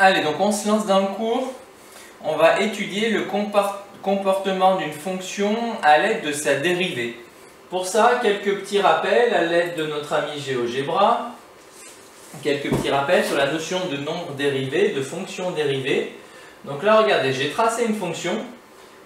Allez, donc on se lance dans le cours. On va étudier le comportement d'une fonction à l'aide de sa dérivée. Pour ça, quelques petits rappels à l'aide de notre ami GeoGebra. Quelques petits rappels sur la notion de nombre dérivé, de fonction dérivée. Donc là, regardez, j'ai tracé une fonction.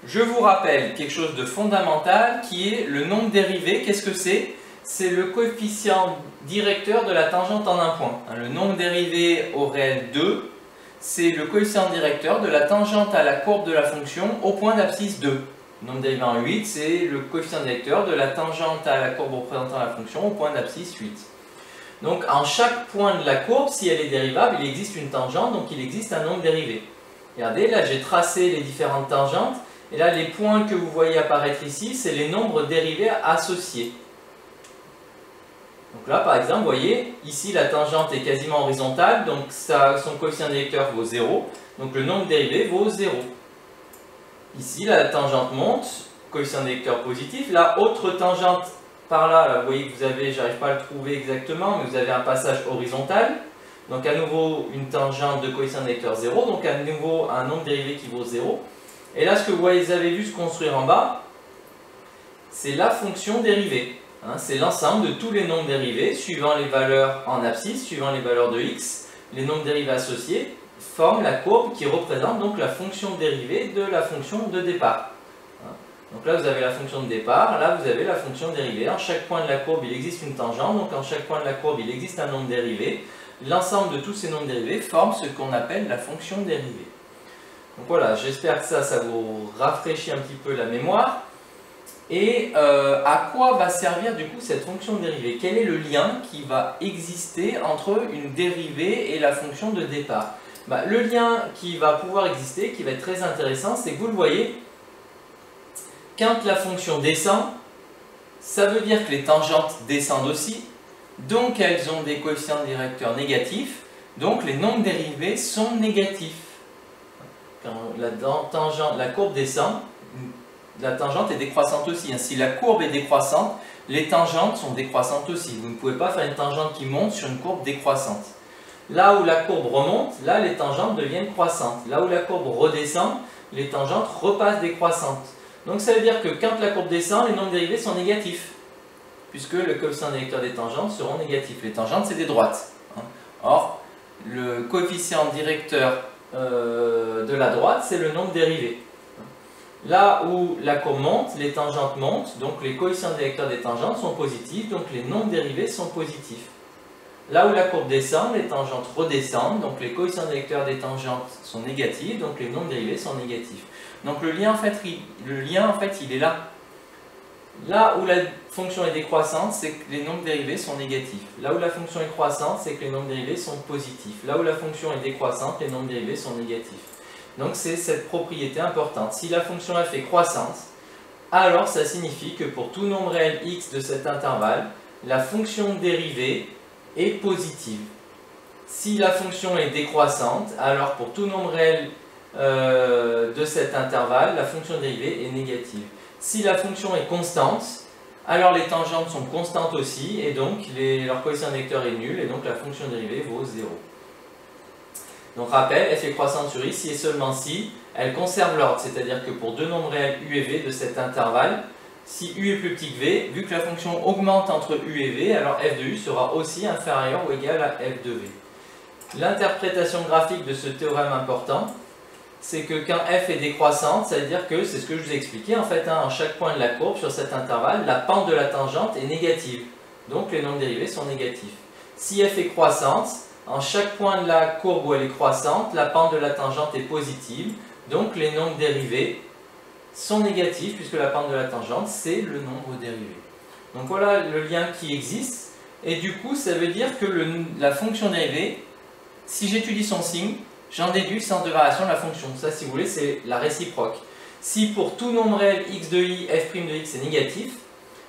Je vous rappelle quelque chose de fondamental qui est le nombre dérivé. Qu'est-ce que c'est? C'est le coefficient directeur de la tangente en un point. Le nombre dérivé au réel 2, c'est le coefficient directeur de la tangente à la courbe de la fonction au point d'abscisse 2. Le nombre dérivé en 8, c'est le coefficient directeur de la tangente à la courbe représentant la fonction au point d'abscisse 8. Donc en chaque point de la courbe, si elle est dérivable, il existe une tangente, donc il existe un nombre dérivé. Regardez, là j'ai tracé les différentes tangentes, et là les points que vous voyez apparaître ici, c'est les nombres dérivés associés. Donc là par exemple, vous voyez, ici la tangente est quasiment horizontale, donc son coefficient directeur vaut 0, donc le nombre dérivé vaut 0. Ici la tangente monte, coefficient directeur positif, la autre tangente par là, vous voyez que vous avez, j'arrive pas à le trouver exactement, mais vous avez un passage horizontal, donc à nouveau une tangente de coefficient directeur 0, donc à nouveau un nombre dérivé qui vaut 0. Et là ce que vous avez vu se construire en bas, c'est la fonction dérivée. C'est l'ensemble de tous les nombres dérivés, suivant les valeurs en abscisse, suivant les valeurs de x, les nombres dérivés associés forment la courbe qui représente donc la fonction dérivée de la fonction de départ. Donc là vous avez la fonction de départ, là vous avez la fonction dérivée. En chaque point de la courbe il existe une tangente, donc en chaque point de la courbe il existe un nombre dérivé. L'ensemble de tous ces nombres dérivés forme ce qu'on appelle la fonction dérivée. Donc voilà, j'espère que ça vous rafraîchit un petit peu la mémoire. Et à quoi va servir du coup cette fonction dérivée? Quel est le lien qui va exister entre une dérivée et la fonction de départ? Le lien qui va pouvoir exister, qui va être très intéressant, c'est que vous le voyez, quand la fonction descend, ça veut dire que les tangentes descendent aussi, donc elles ont des coefficients directeurs négatifs, donc les nombres dérivés sont négatifs. Quand la courbe descend, la tangente est décroissante aussi. Si la courbe est décroissante, les tangentes sont décroissantes aussi. Vous ne pouvez pas faire une tangente qui monte sur une courbe décroissante. Là où la courbe remonte, là les tangentes deviennent croissantes. Là où la courbe redescend, les tangentes repassent décroissantes. Donc ça veut dire que quand la courbe descend, les nombres dérivés sont négatifs, puisque le coefficient directeur des tangentes seront négatifs. Les tangentes, c'est des droites. Or, le coefficient directeur de la droite, c'est le nombre dérivé. Là où la courbe monte, les tangentes montent, donc les coefficients directeurs des tangentes sont positifs, donc les nombres dérivés sont positifs. Là où la courbe descend, les tangentes redescendent, donc les coefficients directeurs des tangentes sont négatifs, donc les nombres dérivés sont négatifs. Donc le lien en fait il est là. Là où la fonction est décroissante, c'est que les nombres dérivés sont négatifs. Là où la fonction est croissante, c'est que les nombres dérivés sont positifs. Là où la fonction est décroissante, les nombres dérivés sont négatifs. Donc c'est cette propriété importante. Si la fonction f est croissante, alors ça signifie que pour tout nombre réel x de cet intervalle, la fonction dérivée est positive. Si la fonction est décroissante, alors pour tout nombre réel de cet intervalle, la fonction dérivée est négative. Si la fonction est constante, alors les tangentes sont constantes aussi, et donc leur coefficient directeur est nul, et donc la fonction dérivée vaut 0. Donc rappel, f est croissante sur i si et seulement si elle conserve l'ordre, c'est-à-dire que pour deux nombres réels u et v de cet intervalle, si u est plus petit que v, vu que la fonction augmente entre u et v, alors f de u sera aussi inférieur ou égal à f de v. L'interprétation graphique de ce théorème important, c'est que quand f est décroissante, ça veut dire que, c'est ce que je vous ai expliqué, en fait, en chaque point de la courbe sur cet intervalle, la pente de la tangente est négative, donc les nombres dérivés sont négatifs. Si f est croissante, en chaque point de la courbe où elle est croissante, la pente de la tangente est positive, donc les nombres dérivés sont négatifs, puisque la pente de la tangente, c'est le nombre dérivé. Donc voilà le lien qui existe, et du coup, ça veut dire que la fonction dérivée, si j'étudie son signe, j'en déduis le sens de variation de la fonction. Ça, si vous voulez, c'est la réciproque. Si pour tout nombre réel x de i, f' de x est négatif,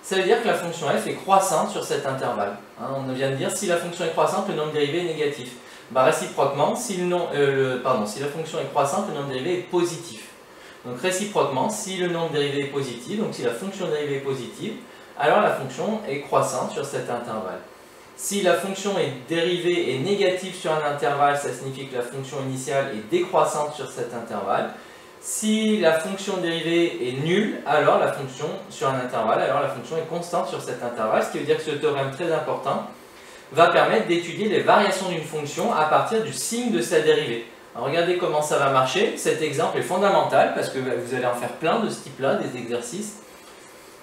ça veut dire que la fonction f est croissante sur cet intervalle. On vient de dire, si la fonction est croissante, le nombre dérivé est négatif. Réciproquement, si la fonction est croissante, le nombre dérivé est positif. Donc réciproquement, si le nombre dérivé est positif, donc si la fonction dérivée est positive, alors la fonction est croissante sur cet intervalle. Si la fonction est dérivée et négative sur un intervalle, ça signifie que la fonction initiale est décroissante sur cet intervalle. Si la fonction dérivée est nulle, alors la fonction sur un intervalle, alors la fonction est constante sur cet intervalle, ce qui veut dire que ce théorème très important va permettre d'étudier les variations d'une fonction à partir du signe de sa dérivée. Alors regardez comment ça va marcher. Cet exemple est fondamental parce que vous allez en faire plein de ce type-là, des exercices.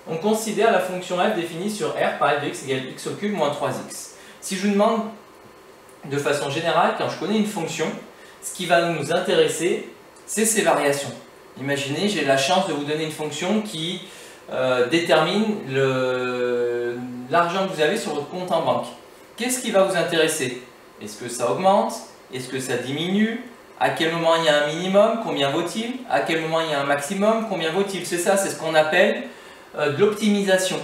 On considère la fonction f définie sur R par f de x égale x au cube moins 3x. Si je vous demande de façon générale, quand je connais une fonction, ce qui va nous intéresser, c'est ses variations. Imaginez, j'ai la chance de vous donner une fonction qui détermine l'argent que vous avez sur votre compte en banque. Qu'est-ce qui va vous intéresser? Est-ce que ça augmente? Est-ce que ça diminue? À quel moment il y a un minimum? Combien vaut-il? À quel moment il y a un maximum? Combien vaut-il? C'est ça, c'est ce qu'on appelle de l'optimisation.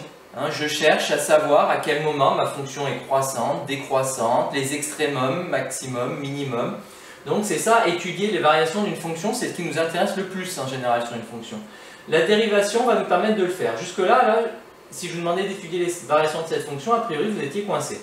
Je cherche à savoir à quel moment ma fonction est croissante, décroissante, les extrémums, maximum, minimum. Donc c'est ça, étudier les variations d'une fonction, c'est ce qui nous intéresse le plus en général sur une fonction. La dérivation va nous permettre de le faire. Jusque-là, si je vous demandais d'étudier les variations de cette fonction, a priori vous étiez coincé.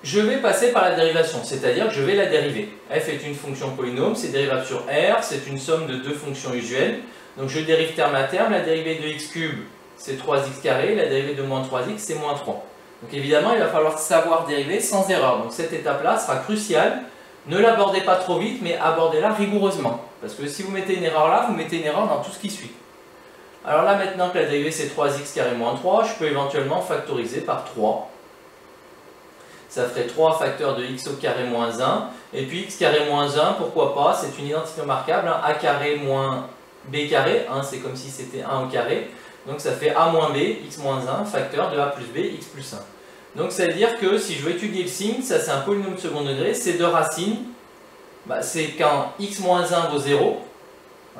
Je vais passer par la dérivation, c'est-à-dire que je vais la dériver. F est une fonction polynôme, c'est dérivable sur R, c'est une somme de deux fonctions usuelles. Donc je dérive terme à terme, la dérivée de x cube c'est 3x carré, la dérivée de moins 3x c'est moins 3. Donc évidemment il va falloir savoir dériver sans erreur. Donc cette étape-là sera cruciale. Ne l'abordez pas trop vite, mais abordez-la rigoureusement. Parce que si vous mettez une erreur là, vous mettez une erreur dans tout ce qui suit. Alors là maintenant que la dérivée c'est 3x carré moins 3, je peux éventuellement factoriser par 3. Ça ferait 3 facteurs de x au carré moins 1. Et puis x carré moins 1, pourquoi pas, c'est une identité remarquable. A carré moins b carré, c'est comme si c'était 1 au carré. Donc ça fait a moins b, x moins 1, facteur de a plus b, x plus 1. Donc ça veut dire que si je veux étudier le signe, ça c'est un polynôme de second degré, ces deux racines, c'est quand x moins 1 vaut 0.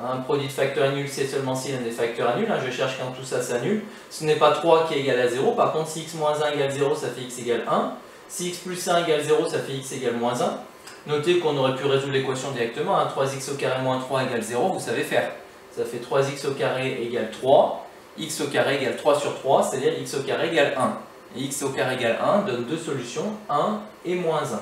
Un produit de facteurs nul, c'est seulement si l'un des facteurs est nul. Je cherche quand tout ça s'annule. Ce n'est pas 3 qui est égal à 0. Par contre, si x moins 1 égale 0, ça fait x égale 1. Si x plus 1 égale 0, ça fait x égale moins 1. Notez qu'on aurait pu résoudre l'équation directement. 3x au carré moins 3 égale 0, vous savez faire. Ça fait 3x au carré égale 3. X au carré égale 3 sur 3, c'est-à-dire x au carré égale 1. Et x au carré égale 1 donne deux solutions, 1 et moins 1.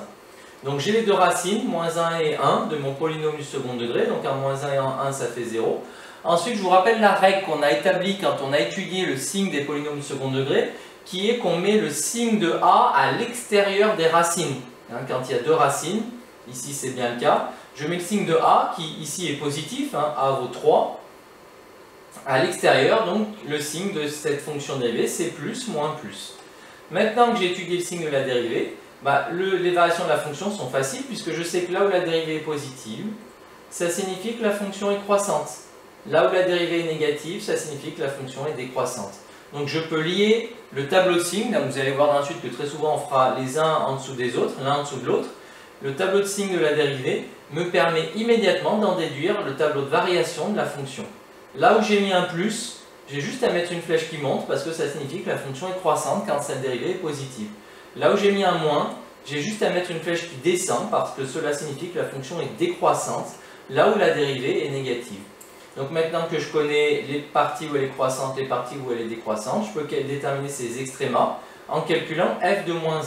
Donc j'ai les deux racines, moins 1 et 1, de mon polynôme du second degré. Donc en moins 1 et en 1, ça fait 0. Ensuite, je vous rappelle la règle qu'on a établie quand on a étudié le signe des polynômes du second degré, qui est qu'on met le signe de a à l'extérieur des racines. Quand il y a deux racines, ici c'est bien le cas, je mets le signe de a, qui ici est positif, a vaut 3, à l'extérieur, donc le signe de cette fonction dérivée, c'est plus, moins plus. Maintenant que j'ai étudié le signe de la dérivée, les variations de la fonction sont faciles, puisque je sais que là où la dérivée est positive, ça signifie que la fonction est croissante. Là où la dérivée est négative, ça signifie que la fonction est décroissante. Donc je peux lier le tableau de signes, vous allez voir ensuite que très souvent on fera les uns en dessous des autres, l'un en dessous de l'autre. Le tableau de signes de la dérivée me permet immédiatement d'en déduire le tableau de variation de la fonction. Là où j'ai mis un plus, j'ai juste à mettre une flèche qui monte parce que ça signifie que la fonction est croissante quand cette dérivée est positive. Là où j'ai mis un moins, j'ai juste à mettre une flèche qui descend parce que cela signifie que la fonction est décroissante là où la dérivée est négative. Donc maintenant que je connais les parties où elle est croissante, les parties où elle est décroissante, je peux déterminer ces extrémas en calculant f de moins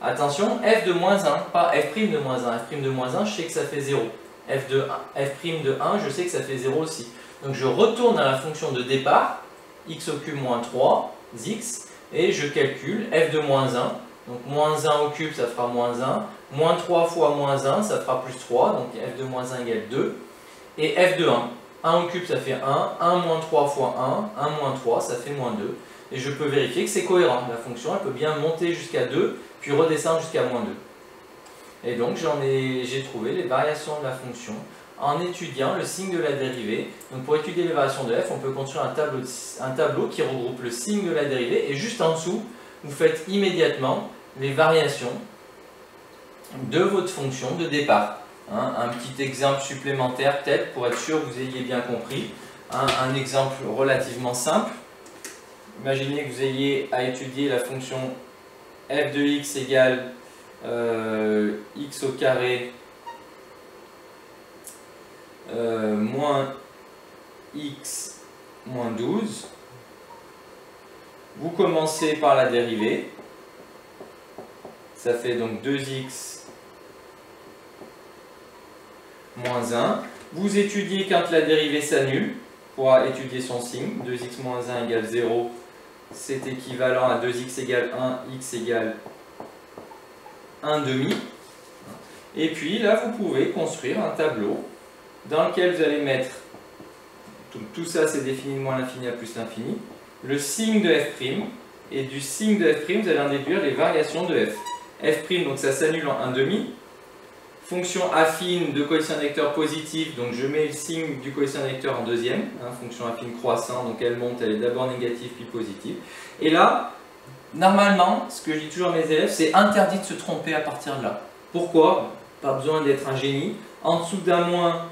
1. Attention, f de moins 1, pas f' de moins 1. f' de moins 1, je sais que ça fait 0. f' de 1, je sais que ça fait 0 aussi. Donc je retourne à la fonction de départ, x au cube moins 3, x, et je calcule f de moins 1. Donc moins 1 au cube, ça fera moins 1. Moins 3 fois moins 1, ça fera plus 3. Donc f de moins 1 égale 2. Et f de 1. 1 au cube, ça fait 1. 1 moins 3 fois 1. 1 moins 3, ça fait moins 2. Et je peux vérifier que c'est cohérent. La fonction, elle peut bien monter jusqu'à 2, puis redescendre jusqu'à moins 2. Et donc j'ai trouvé les variations de la fonction en étudiant le signe de la dérivée. Donc pour étudier les variations de f, on peut construire un tableau qui regroupe le signe de la dérivée et juste en dessous, vous faites immédiatement les variations de votre fonction de départ. Un petit exemple supplémentaire peut-être pour être sûr que vous ayez bien compris. Un exemple relativement simple. Imaginez que vous ayez à étudier la fonction f de x égale x au carré moins x moins 12. Vous commencez par la dérivée. ça fait donc 2x moins 1. Vous étudiez quand la dérivée s'annule pour étudier son signe. 2x moins 1 égale 0, c'est équivalent à 2x égale 1, x égale 1 demi. Et puis là, vous pouvez construire un tableau dans lequel vous allez mettre, tout ça c'est défini de moins l'infini à plus l'infini, le signe de f', et du signe de f', vous allez en déduire les variations de f. f', donc ça s'annule en 1 demi. Fonction affine de coefficient d'électeur positif, donc je mets le signe du coefficient d'électeur en deuxième, fonction affine croissant, donc elle monte, elle est d'abord négative puis positive. Et là, normalement, ce que je dis toujours à mes élèves, c'est interdit de se tromper à partir de là. Pourquoi? Pas besoin d'être un génie. En dessous d'un moins,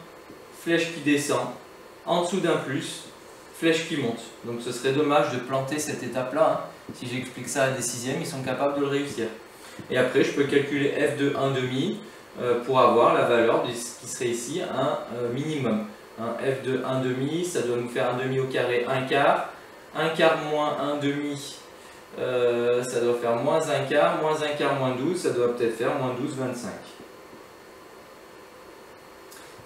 flèche qui descend. En dessous d'un plus, flèche qui monte. Donc ce serait dommage de planter cette étape-là. Si j'explique ça à des sixièmes, ils sont capables de le réussir. Et après, je peux calculer f de 1 demi pour avoir la valeur de ce qui serait ici un minimum. F de 1 demi, ça doit nous faire 1 demi au carré 1 quart. 1 quart moins 1 demi, ça doit faire moins 1 quart. Moins 1 quart moins 12, ça doit peut-être faire moins 12, 25.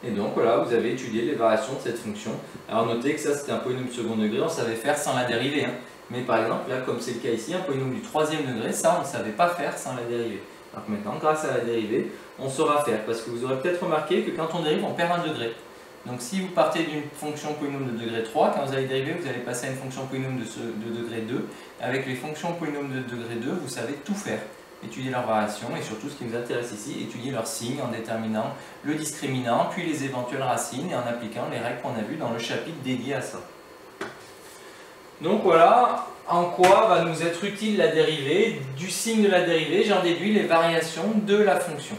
Et donc voilà, vous avez étudié les variations de cette fonction. Alors notez que ça c'était un polynôme du second degré, on savait faire sans la dérivée. Mais par exemple, là comme c'est le cas ici, un polynôme du troisième degré, ça on ne savait pas faire sans la dérivée. Alors maintenant, grâce à la dérivée, on saura faire. Parce que vous aurez peut-être remarqué que quand on dérive, on perd un degré. Donc si vous partez d'une fonction polynôme de degré 3, quand vous allez dériver, vous allez passer à une fonction polynôme de degré 2. Avec les fonctions polynômes de degré 2, vous savez tout faire. Étudier leurs variations et surtout ce qui nous intéresse ici, étudier leurs signes en déterminant le discriminant, puis les éventuelles racines et en appliquant les règles qu'on a vues dans le chapitre dédié à ça. Donc voilà en quoi va nous être utile la dérivée. Du signe de la dérivée, j'en déduis les variations de la fonction.